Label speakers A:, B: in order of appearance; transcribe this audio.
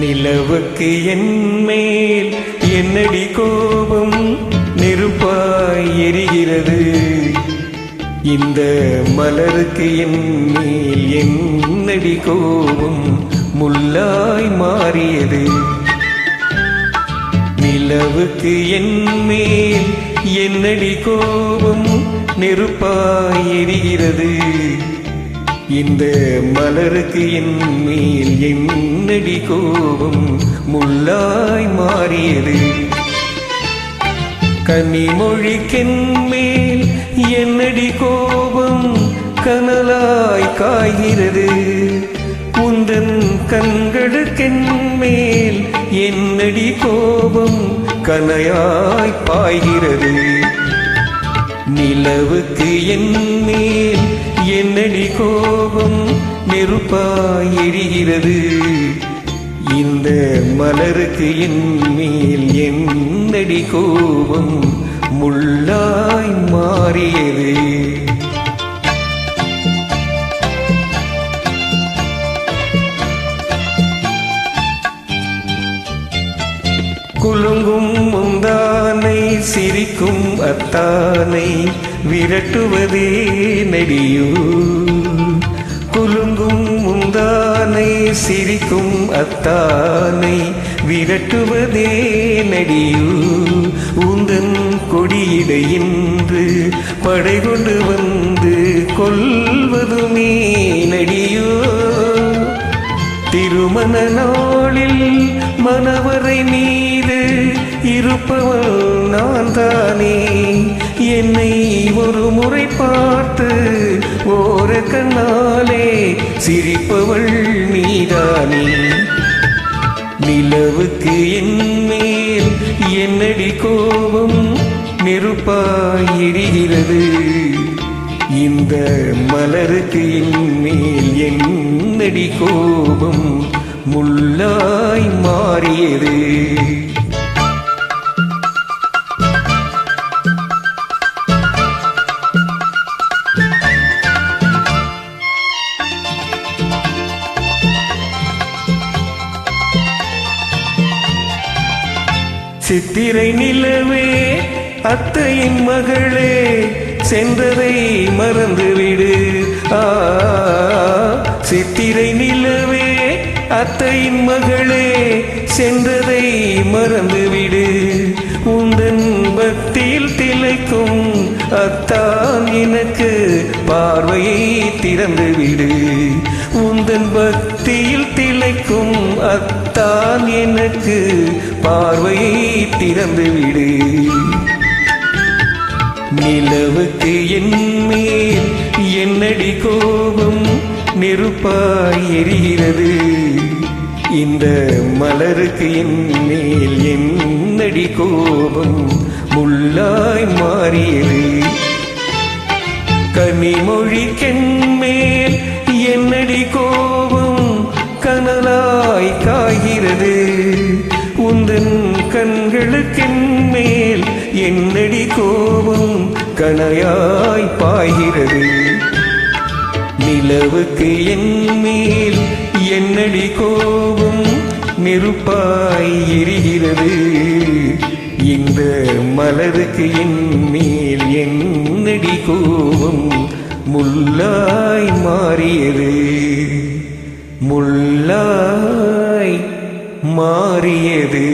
A: நிலவுக்கு என்மேல் என்னடி கோபம் நெருப்பாய் எரிகிறது. இந்த மலருக்கு என்மேல் என்னடி கோபம் முள்ளாய் மாறியது. நிலவுக்கு என்மேல் என்னடி கோபம் நெருப்பாய் எரிகிறது. இந்த மலருக்கு என்மேல் என்னடி கோபம் முள்ளாய் மாறியது. கனிமொழிக்கென்மேல் என்னடி கோபம் கனலாய் காய்கிறது. உந்தன் கண்களுக்கென்மேல் என்னடி கோபம் கனையாய் பாய்கிறது. நிலவுக்கு என்மேல் என்னடி கோபம் நெருப்பாய் எரிகிறது. இந்த மலருக்கு என்மேல் என்னடி கோபம் முள்ளாய் மாறியது. குலுங்கும் முந்தானை சிரிக்கும் அத்தானை விரட்டுவதே நடியோ. குலுங்கும் முந்தானை சிரிக்கும் அத்தானை விரட்டுவதே நடியோ. உந்தன் கொடியிடையின்று படை கொண்டு வந்து கொல்வதுமே நடியோ. திருமண நாளில் மணவரை மீது இருப்பவள் நான் தானே. என்னை ஒரு முறை பார்த்து ஓர கண்ணாலே சிரிப்பவள் நீதானே. நிலவுக்கு என்மேல் என்னடி கோபம் நெருப்பாய் எரிகிறது. இந்த மலருக்கு என்மேல் என்னடி கோபம் முள்ளாய் மாறியது. சித்திரை நிலவே அத்தையின் மகளே சென்றதை மறந்துவிடு. சித்திரை நிலவே அத்தையின் மகளே சென்றதை மறந்துவிடு. உந்தன் பக்தியில் திளைக்கும் அத்தான் எனக்கு பார்வையை திறந்துவிடு. உந்தன் பக்தியில் திளைக்கும் அத்தான் எனக்கு பார்வையை திறந்துவிடு. நிலவுக்கு என்மேல் என்னடி கோபம் நெருப்பாய் எரிகிறது. இந்த மலருக்கு என்மேல் என்னடி கோபம் முள்ளாய் மாறியது. கனிமொழிக்கென்மேல் என்னடி கோபம் கனலாய் காய்கிறது. உந்தன் கண்களுக்கென்மேல் என்னடி கோபம் கனையாய் பாய்கிறது. நிலவுக்கு என்மேல் என்னடி கோபம் நெருப்பாய் எரிகிறது. இந்த மலருக்கு என்மேல் என்னடி கோபம் முள்ளாய் மாறியது. முள்ளாய் மாறியது.